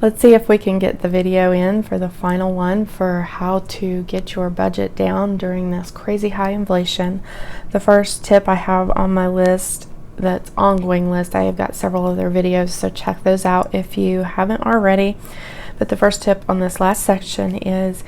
Let's see if we can get the video in for the final one for how to get your budget down during this crazy high inflation. The first tip I have on my list, that's ongoing list, I have got several other videos, so check those out if you haven't already. But the first tip on this last section is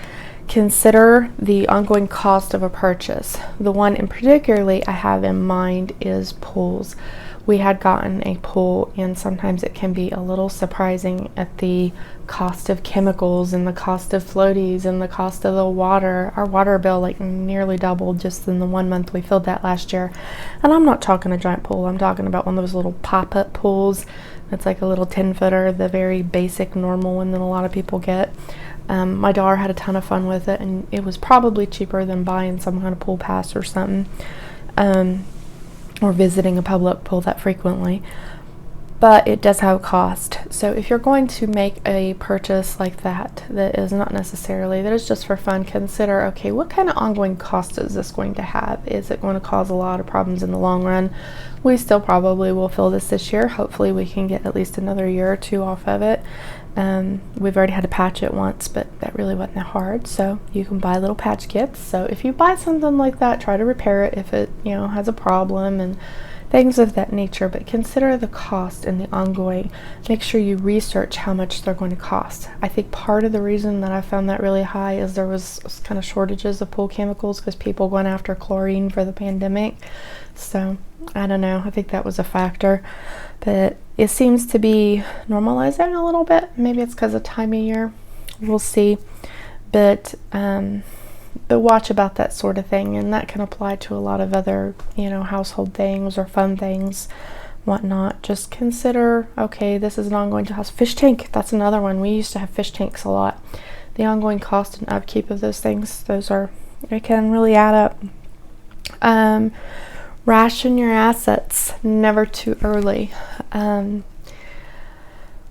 consider the ongoing cost of a purchase. The one in particularly I have in mind is pools. We had gotten a pool, and sometimes it can be a little surprising at the cost of chemicals and the cost of floaties and the cost of the water. Our water bill like nearly doubled just in the 1 month we filled that last year. And I'm not talking a giant pool, I'm talking about one of those little pop-up pools. It's like a little 10-footer, the very basic normal one that a lot of people get. My daughter had a ton of fun with it, and it was probably cheaper than buying some kind of pool pass or something. Or visiting a public pool that frequently, but it does have a cost. So if you're going to make a purchase like that is not necessarily, that is just for fun, consider, okay, what kind of ongoing cost is this going to have? Is it going to cause a lot of problems in the long run? We still probably will fill this year. Hopefully we can get at least another year or two off of it. We've already had to patch it once, but that really wasn't that hard, so you can buy little patch kits. So if you buy something like that, try to repair it if it has a problem and things of that nature, but consider the cost and the ongoing. Make sure you research how much they're going to cost. I think part of the reason that I found that really high is there was kind of shortages of pool chemicals because people went after chlorine for the pandemic. So I don't know, I think that was a factor, but it seems to be normalizing a little bit. Maybe it's because of time of year, we'll see, but watch about that sort of thing, and that can apply to a lot of other household things or fun things, whatnot. Just consider, okay, this is an ongoing cost. Fish tank, that's another one. We used to have fish tanks a lot. The ongoing cost and upkeep of those things, it can really add up. Ration your assets, never too early.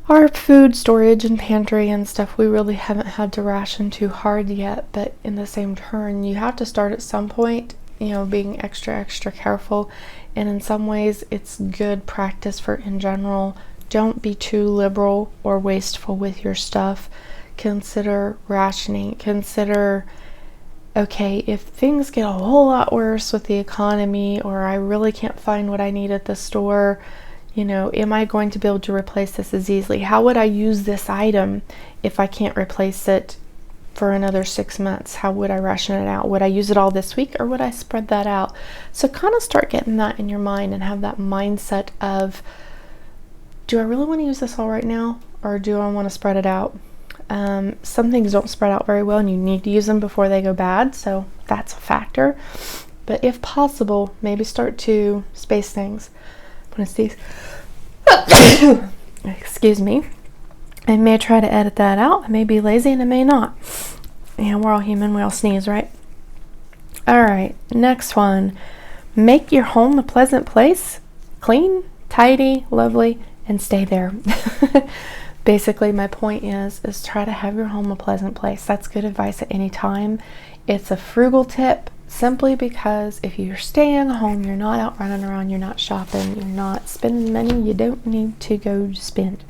Our food storage and pantry and stuff, we really haven't had to ration too hard yet, but in the same turn, you have to start at some point, being extra careful. And in some ways, it's good practice for in general. Don't be too liberal or wasteful with your stuff. Consider rationing. Consider, okay, if things get a whole lot worse with the economy, or I really can't find what I need at the store, am I going to be able to replace this as easily? How would I use this item if I can't replace it for another 6 months? How would I ration it out? Would I use it all this week, or would I spread that out? So kind of start getting that in your mind and have that mindset of, do I really want to use this all right now, or do I want to spread it out? Some things don't spread out very well, and you need to use them before they go bad, so that's a factor. But if possible, maybe start to space things. Excuse me. I may try to edit that out. I may be lazy and I may not. We're all human, we all sneeze, right? Alright, next one. Make your home a pleasant place. Clean, tidy, lovely, and stay there. Basically, my point is try to have your home a pleasant place. That's good advice at any time. It's a frugal tip, simply because if you're staying home, you're not out running around, you're not shopping, you're not spending money you don't need to go spend.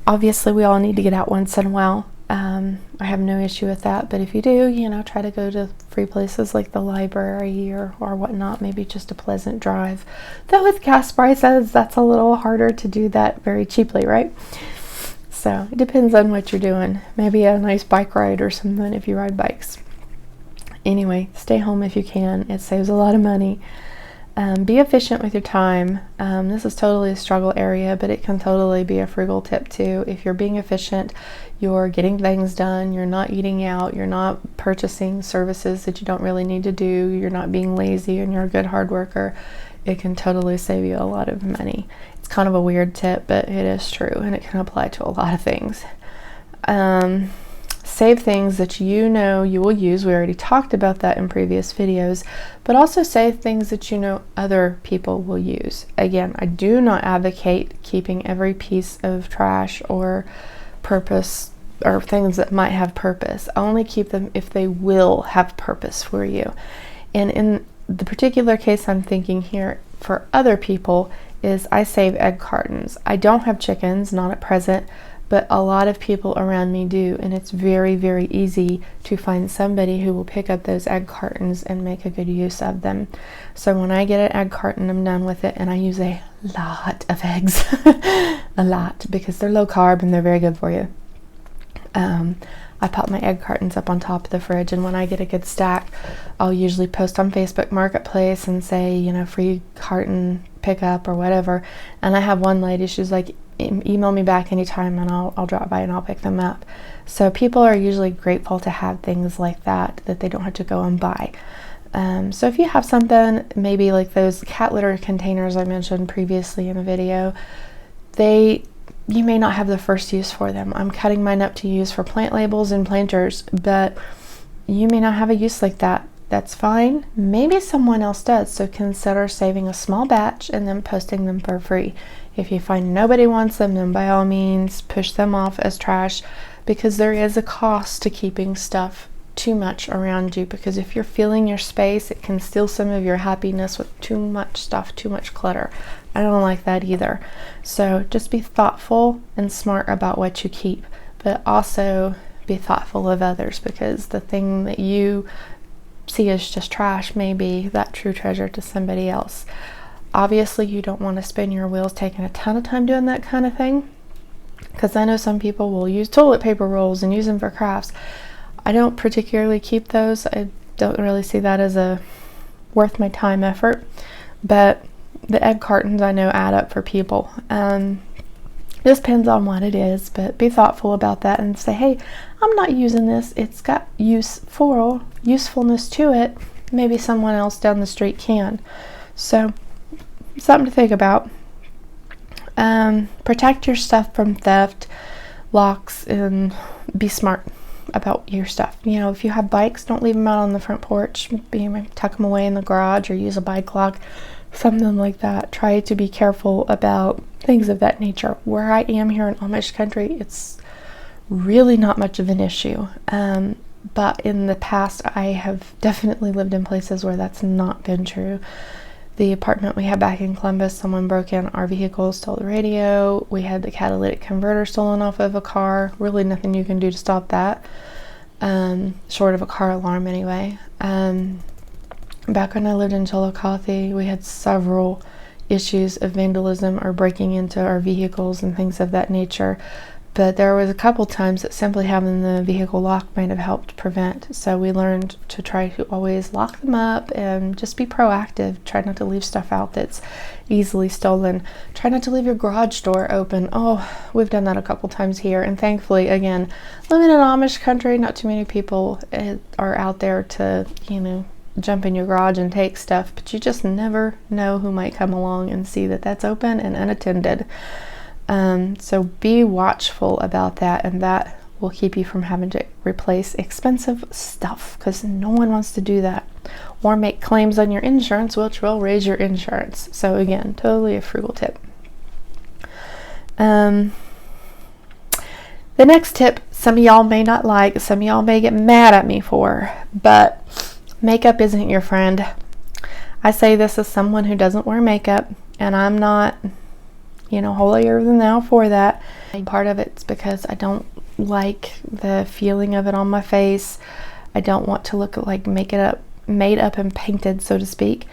Obviously, we all need to get out once in a while. I have no issue with that, but if you do, try to go to free places like the library or whatnot, maybe just a pleasant drive. Though with gas prices, that's a little harder to do that very cheaply, right? So it depends on what you're doing. Maybe a nice bike ride or something if you ride bikes. Anyway, stay home if you can. It saves a lot of money. Be efficient with your time. This is totally a struggle area, but it can totally be a frugal tip too. If you're being efficient, you're getting things done, you're not eating out, you're not purchasing services that you don't really need to do, you're not being lazy, and you're a good hard worker, it can totally save you a lot of money. It's kind of a weird tip, but it is true, and it can apply to a lot of things. Save things that you know you will use. We already talked about that in previous videos, but also save things that you know other people will use. Again, I do not advocate keeping every piece of trash or purpose or things that might have purpose. Only keep them if they will have purpose for you. And in the particular case I'm thinking here for other people is I save egg cartons. I don't have chickens, not at present, but a lot of people around me do, and it's very, very easy to find somebody who will pick up those egg cartons and make a good use of them. So when I get an egg carton, I'm done with it, and I use a lot of eggs. A lot, because they're low carb and they're very good for you. I pop my egg cartons up on top of the fridge, and when I get a good stack, I'll usually post on Facebook Marketplace and say, you know, free carton pickup or whatever. And I have one lady, she's like, email me back anytime and I'll drop by and I'll pick them up. So people are usually grateful to have things like that they don't have to go and buy. So if you have something, maybe like those cat litter containers I mentioned previously in a video, you may not have the first use for them. I'm cutting mine up to use for plant labels and planters, but you may not have a use like that. That's fine. Maybe someone else does, so consider saving a small batch and then posting them for free. If you find nobody wants them, then by all means push them off as trash, because there is a cost to keeping stuff too much around you, because if you're filling your space, it can steal some of your happiness with too much stuff, too much clutter. I don't like that either. So just be thoughtful and smart about what you keep, but also be thoughtful of others, because the thing that you see as just trash may be that true treasure to somebody else. Obviously, you don't want to spin your wheels taking a ton of time doing that kind of thing, because I know some people will use toilet paper rolls and use them for crafts. I don't particularly keep those. I don't really see that as a worth my time effort, but the egg cartons I know add up for people. This depends on what it is, but be thoughtful about that and say, hey, I'm not using this. It's got usefulness to it. Maybe someone else down the street can. So something to think about. Protect your stuff from theft, locks, and be smart about your stuff. You know, if you have bikes, don't leave them out on the front porch. Tuck them away in the garage or use a bike lock, something like that. Try to be careful about things of that nature. Where I am here in Amish country, it's really not much of an issue. But in the past, I have definitely lived in places where that's not been true. The apartment we had back in Columbus, someone broke in our vehicle, stole the radio. We had the catalytic converter stolen off of a car. Really nothing you can do to stop that, short of a car alarm anyway. Back when I lived in Chillicothe, we had several issues of vandalism or breaking into our vehicles and things of that nature. But there was a couple times that simply having the vehicle locked might have helped prevent. So we learned to try to always lock them up and just be proactive. Try not to leave stuff out that's easily stolen. Try not to leave your garage door open. Oh, we've done that a couple times here. And thankfully, again, living in Amish country, not too many people are out there to, jump in your garage and take stuff. But you just never know who might come along and see that that's open and unattended. So be watchful about that, and that will keep you from having to replace expensive stuff, because no one wants to do that, or make claims on your insurance, which will raise your insurance. So again, totally a frugal tip. The next tip, some of y'all may not like, some of y'all may get mad at me for, but makeup isn't your friend. I say this as someone who doesn't wear makeup, and I'm not holier than thou for that. Part of it's because I don't like the feeling of it on my face. I don't want to look like made up and painted, so to speak.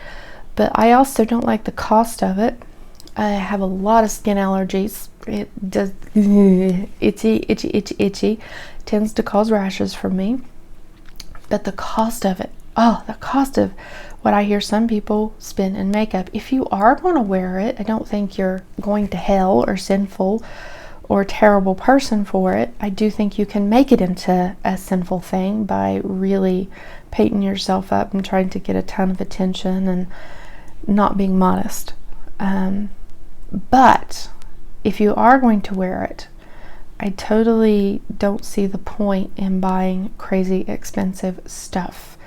But I also don't like the cost of it. I have a lot of skin allergies. It does itchy. Tends to cause rashes for me. But the cost of it, the cost of what I hear some people spend in makeup. If you are going to wear it, I don't think you're going to hell or sinful or terrible person for it. I do think you can make it into a sinful thing by really painting yourself up and trying to get a ton of attention and not being modest. But if you are going to wear it, I totally don't see the point in buying crazy expensive stuff.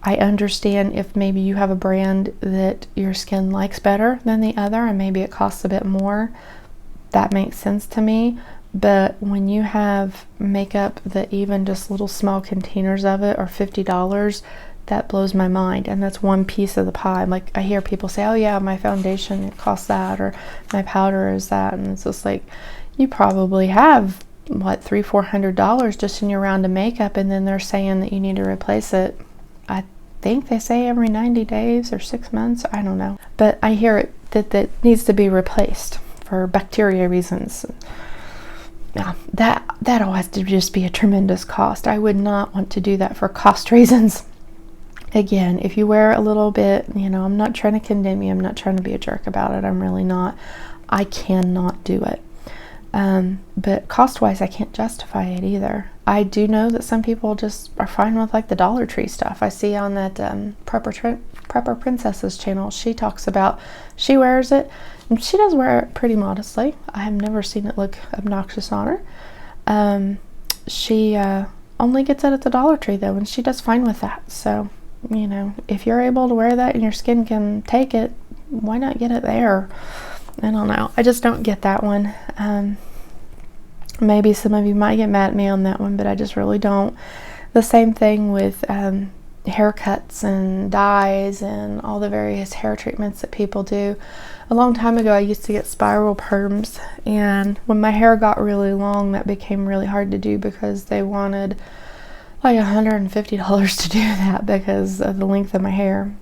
I understand if maybe you have a brand that your skin likes better than the other and maybe it costs a bit more. That makes sense to me. But when you have makeup that even just little small containers of it are $50, that blows my mind. And that's one piece of the pie. Like, I hear people say, oh yeah, my foundation, it costs that, or my powder is that. And it's just like, you probably have, what, $300-400 just in your round of makeup, and then they're saying that you need to replace it. I think they say every 90 days or 6 months. I don't know. But I hear it that needs to be replaced for bacteria reasons. Yeah, that all has to just be a tremendous cost. I would not want to do that for cost reasons. Again, if you wear a little bit, I'm not trying to condemn you. I'm not trying to be a jerk about it. I'm really not. I cannot do it. But cost-wise, I can't justify it either. I do know that some people just are fine with like the Dollar Tree stuff. I see on that Prepper Princess's channel, she talks about, she wears it, and she does wear it pretty modestly. I have never seen it look obnoxious on her. She only gets it at the Dollar Tree though, and she does fine with that. So, if you're able to wear that and your skin can take it, why not get it there? I don't know. I just don't get that one. Maybe some of you might get mad at me on that one, but I just really don't. The same thing with haircuts and dyes and all the various hair treatments that people do. A long time ago, I used to get spiral perms, and when my hair got really long, that became really hard to do because they wanted like $150 to do that because of the length of my hair.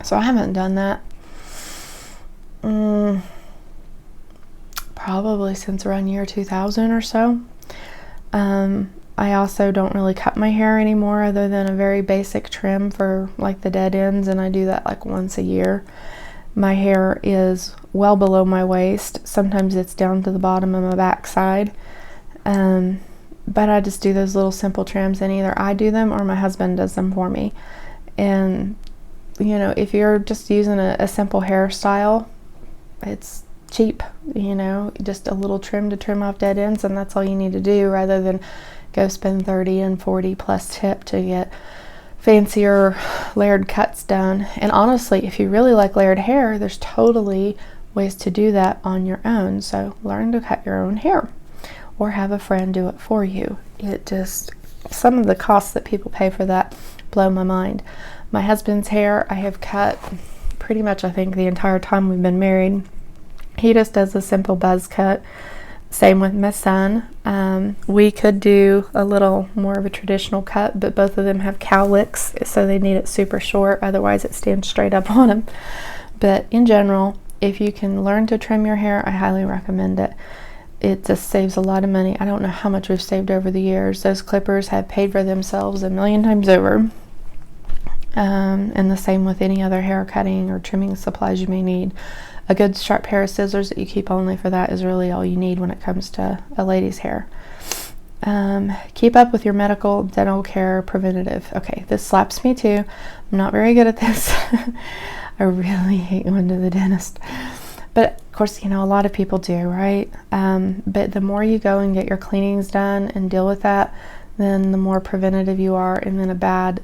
So I haven't done that probably since around year 2000 or so. I also don't really cut my hair anymore other than a very basic trim for like the dead ends, and I do that like once a year. My hair is well below my waist. Sometimes it's down to the bottom of my backside. But I just do those little simple trims, and either I do them or my husband does them for me. And if you're just using a simple hairstyle, it's cheap, just a little trim to trim off dead ends, and that's all you need to do, rather than go spend 30 and 40 plus tip to get fancier layered cuts done. And honestly, if you really like layered hair, there's totally ways to do that on your own. So learn to cut your own hair or have a friend do it for you. Some of the costs that people pay for that blow my mind. My husband's hair I have cut pretty much, I think, the entire time we've been married. He just does a simple buzz cut. Same with my son. We could do a little more of a traditional cut, but both of them have cowlicks, so they need it super short, otherwise it stands straight up on them. But in general, if you can learn to trim your hair, I highly recommend it. It just saves a lot of money. I don't know how much we've saved over the years. Those clippers have paid for themselves a million times over. And the same with any other hair cutting or trimming supplies you may need. A good sharp pair of scissors that you keep only for that is really all you need when it comes to a lady's hair. Keep up with your medical, dental care, preventative. Okay, this slaps me too. I'm not very good at this. I really hate going to the dentist. But of course, a lot of people do, right? But the more you go and get your cleanings done and deal with that, then the more preventative you are, and then a bad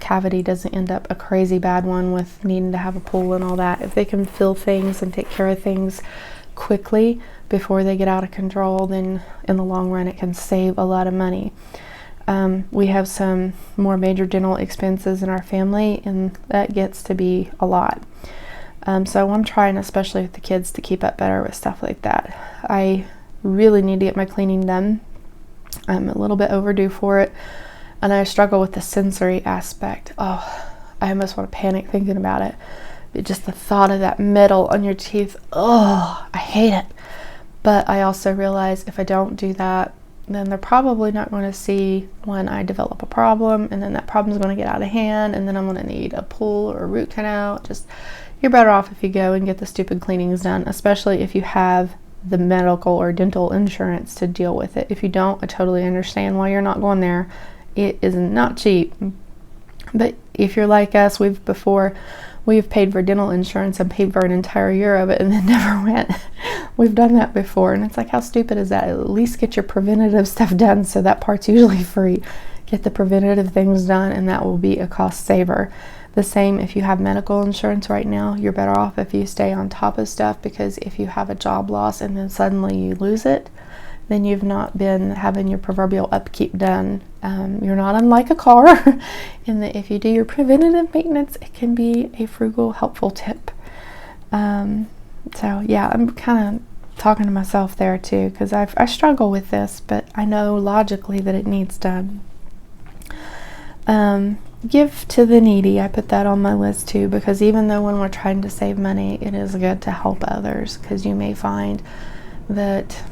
cavity doesn't end up a crazy bad one with needing to have a pool and all that. If they can fill things and take care of things quickly before they get out of control, then in the long run it can save a lot of money. We have some more major dental expenses in our family, and that gets to be a lot. So I'm trying, especially with the kids, to keep up better with stuff like that. I really need to get my cleaning done. I'm a little bit overdue for it. And I struggle with the sensory aspect. Oh, I almost want to panic thinking about it. Just the thought of that metal on your teeth, oh, I hate it. But I also realize if I don't do that, then they're probably not going to see when I develop a problem, and then that problem is going to get out of hand, and then I'm going to need a pull or a root canal. You're better off if you go and get the stupid cleanings done, especially if you have the medical or dental insurance to deal with it. If you don't, I totally understand why you're not going there. It is not cheap. But if you're like us, we've paid for dental insurance and paid for an entire year of it and then never went. We've done that before, and it's like, how stupid is that? At least get your preventative stuff done, so that part's usually free. Get the preventative things done, and that will be a cost saver. The same if you have medical insurance right now, you're better off if you stay on top of stuff, because if you have a job loss and then suddenly you lose it, then you've not been having your proverbial upkeep done. You're not unlike a car in that if you do your preventative maintenance, it can be a frugal, helpful tip. So yeah, I'm kind of talking to myself there too, because I struggle with this, but I know logically that it needs done. Give to the needy. I put that on my list too, because even though when we're trying to save money, it is good to help others, because you may find that,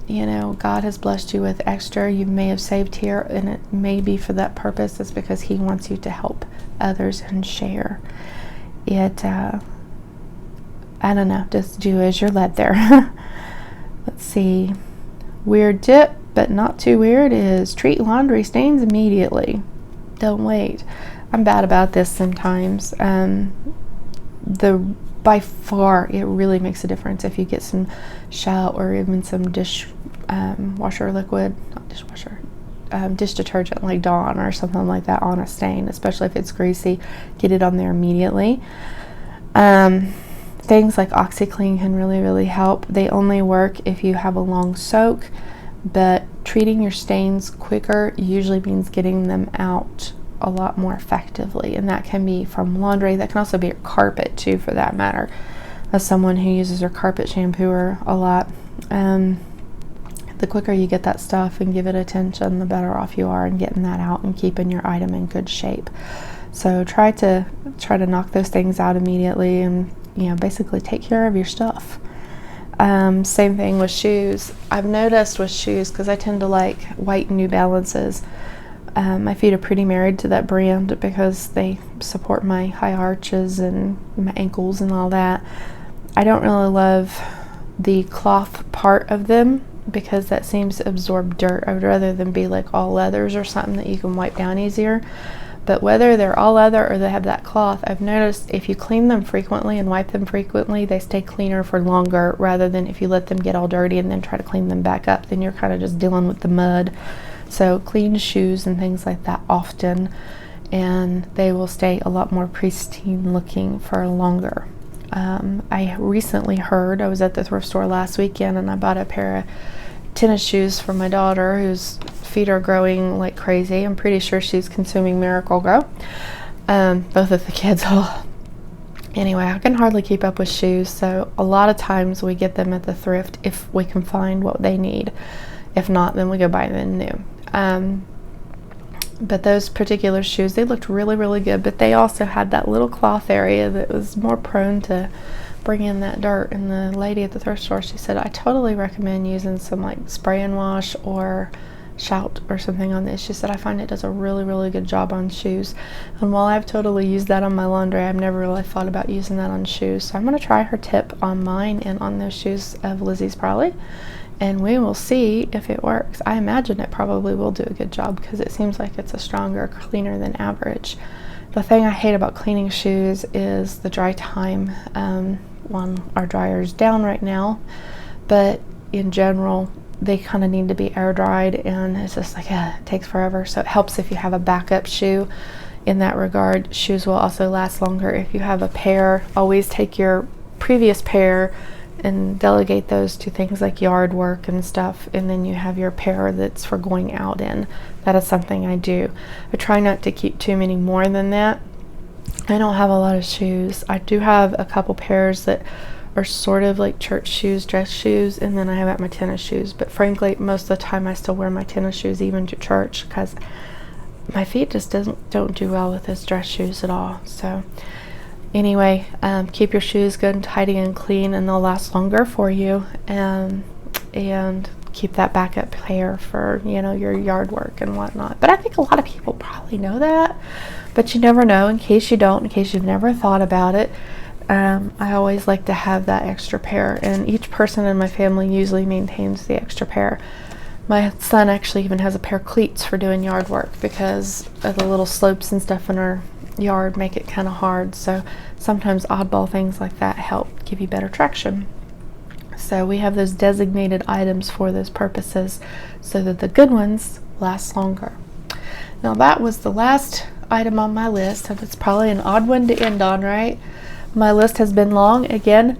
you know, God has blessed you with extra you may have saved here, and it may be for that purpose. It's because he wants you to help others and share it. I don't know, just do as you're led there. Let's see. Weird tip, but not too weird, is treat laundry stains immediately. Don't wait. I'm bad about this sometimes. By far, it really makes a difference if you get some Shell or even some washer liquid, not dishwasher, dish detergent like Dawn or something like that on a stain, especially if it's greasy. Get it on there immediately. Things like OxyClean can really help. They only work if you have a long soak, but treating your stains quicker usually means getting them out a lot more effectively, and that can be from laundry. That can also be your carpet too, for that matter. As someone who uses their carpet shampooer a lot, the quicker you get that stuff and give it attention, the better off you are in getting that out and keeping your item in good shape. So try to knock those things out immediately, and basically take care of your stuff. Same thing with shoes. I've noticed with shoes, because I tend to like white New Balances. My feet are pretty married to that brand because they support my high arches and my ankles and all that. I don't really love the cloth part of them because that seems to absorb dirt. I would rather them be like all leathers or something that you can wipe down easier. But whether they're all leather or they have that cloth, I've noticed if you clean them frequently and wipe them frequently, they stay cleaner for longer, rather than if you let them get all dirty and then try to clean them back up, then you're kind of just dealing with the mud. So clean shoes and things like that often, and they will stay a lot more pristine looking for longer. I recently heard, I was at the thrift store last weekend and I bought a pair of tennis shoes for my daughter whose feet are growing like crazy. I'm pretty sure she's consuming Miracle-Gro. Both of the kids. Anyway, I can hardly keep up with shoes, so a lot of times we get them at the thrift if we can find what they need. If not, then we go buy them new. But those particular shoes, they looked really good, but they also had that little cloth area that was more prone to bring in that dirt. And the lady at the thrift store, she said, I totally recommend using some like spray and wash or Shout or something on this. She said, I find it does a really good job on shoes. And while I've totally used that on my laundry, I've never really thought about using that on shoes. So I'm going to try her tip on mine and on those shoes of Lizzie's probably, and we will see if it works. I imagine it probably will do a good job because it seems like it's a stronger cleaner than average. The thing I hate about cleaning shoes is the dry time. One, our dryer's down right now, but in general they kind of need to be air dried, and it's just like it takes forever. So it helps if you have a backup shoe in that regard. Shoes will also last longer if you have a pair. Always take your previous pair and delegate those to things like yard work and stuff, and then you have your pair that's for going out in. That is something I do. I try not to keep too many more than that. I don't have a lot of shoes. I do have a couple pairs that are sort of like church shoes, dress shoes, and then I have my tennis shoes. But frankly, most of the time I still wear my tennis shoes even to church because my feet just don't do well with those dress shoes at all. So anyway, keep your shoes good and tidy and clean, and they'll last longer for you. And keep that backup pair for your yard work and whatnot. But I think a lot of people probably know that, but you never know. In case you don't, in case you've never thought about it, I always like to have that extra pair, and each person in my family usually maintains the extra pair. My son actually even has a pair of cleats for doing yard work because of the little slopes and stuff in our yard make it kind of hard. So sometimes oddball things like that help give you better traction. So we have those designated items for those purposes so that the good ones last longer. Now that was the last item on my list, and it's probably an odd one to end on, right? My list has been long. Again,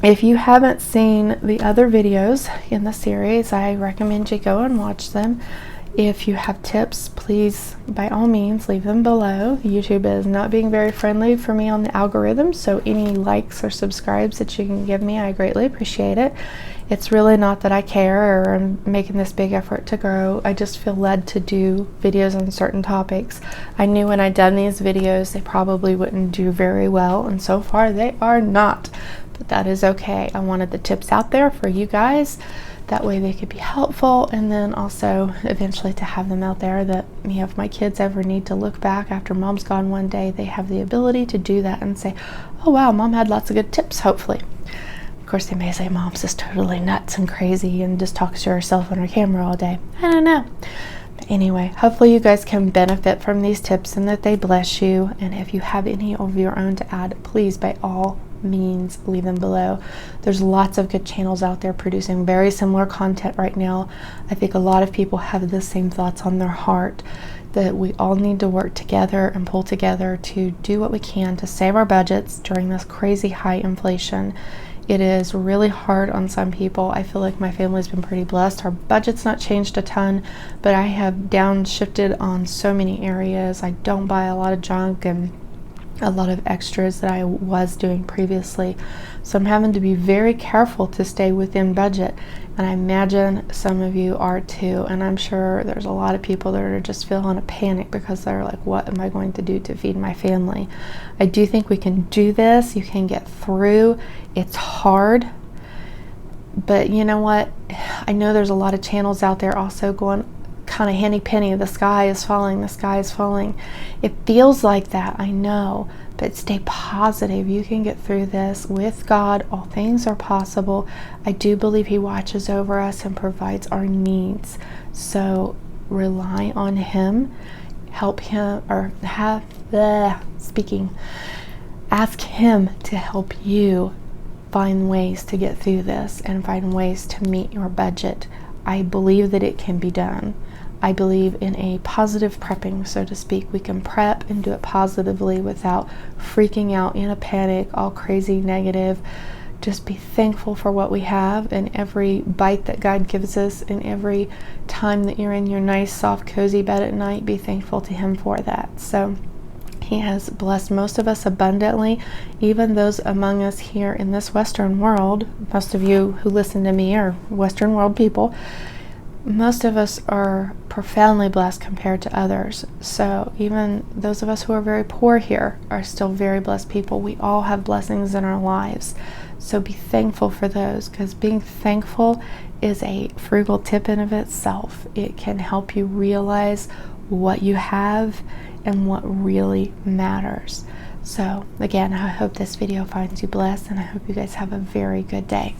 if you haven't seen the other videos in the series, I recommend you go and watch them. If you have tips, please, by all means, leave them below. YouTube is not being very friendly for me on the algorithm, so any likes or subscribes that you can give me, I greatly appreciate it. It's really not that I care or I'm making this big effort to grow. I just feel led to do videos on certain topics. I knew when I'd done these videos, they probably wouldn't do very well, and so far they are not. But that is okay. I wanted the tips out there for you guys. That way they could be helpful, and then also eventually to have them out there that, you know, if my kids ever need to look back after mom's gone one day, they have the ability to do that and say, oh wow, mom had lots of good tips, hopefully. Of course, they may say mom's just totally nuts and crazy and just talks to herself on her camera all day. I don't know. But anyway, hopefully you guys can benefit from these tips and that they bless you. And if you have any of your own to add, please, by all means, leave them below. There's lots of good channels out there producing very similar content right now. I think a lot of people have the same thoughts on their heart, that we all need to work together and pull together to do what we can to save our budgets during this crazy high inflation. It is really hard on some people. I feel like my family's been pretty blessed. Our budget's not changed a ton, but I have downshifted on so many areas. I don't buy a lot of junk and a lot of extras that I was doing previously. So I'm having to be very careful to stay within budget. And I imagine some of you are too. And I'm sure there's a lot of people that are just feeling a panic because they're like, what am I going to do to feed my family? I do think we can do this. You can get through. It's hard. But you know what? I know there's a lot of channels out there also going kind of henny penny, the sky is falling, the sky is falling. It feels like that, I know, but stay positive. You can get through this with God. All things are possible. I do believe He watches over us and provides our needs. So rely on Him, help Him, or ask Him to help you find ways to get through this and find ways to meet your budget. I believe that it can be done. I believe in a positive prepping, so to speak. We can prep and do it positively without freaking out in a panic, all crazy negative. Just be thankful for what we have and every bite that God gives us, and every time that you're in your nice, soft, cozy bed at night, be thankful to Him for that. So He has blessed most of us abundantly, even those among us here in this Western world. Most of you who listen to me are Western world people. Most of us are profoundly blessed compared to others. So even those of us who are very poor here are still very blessed people. We all have blessings in our lives. So be thankful for those, because being thankful is a frugal tip in of itself. It can help you realize what you have and what really matters. So again, I hope this video finds you blessed, and I hope you guys have a very good day.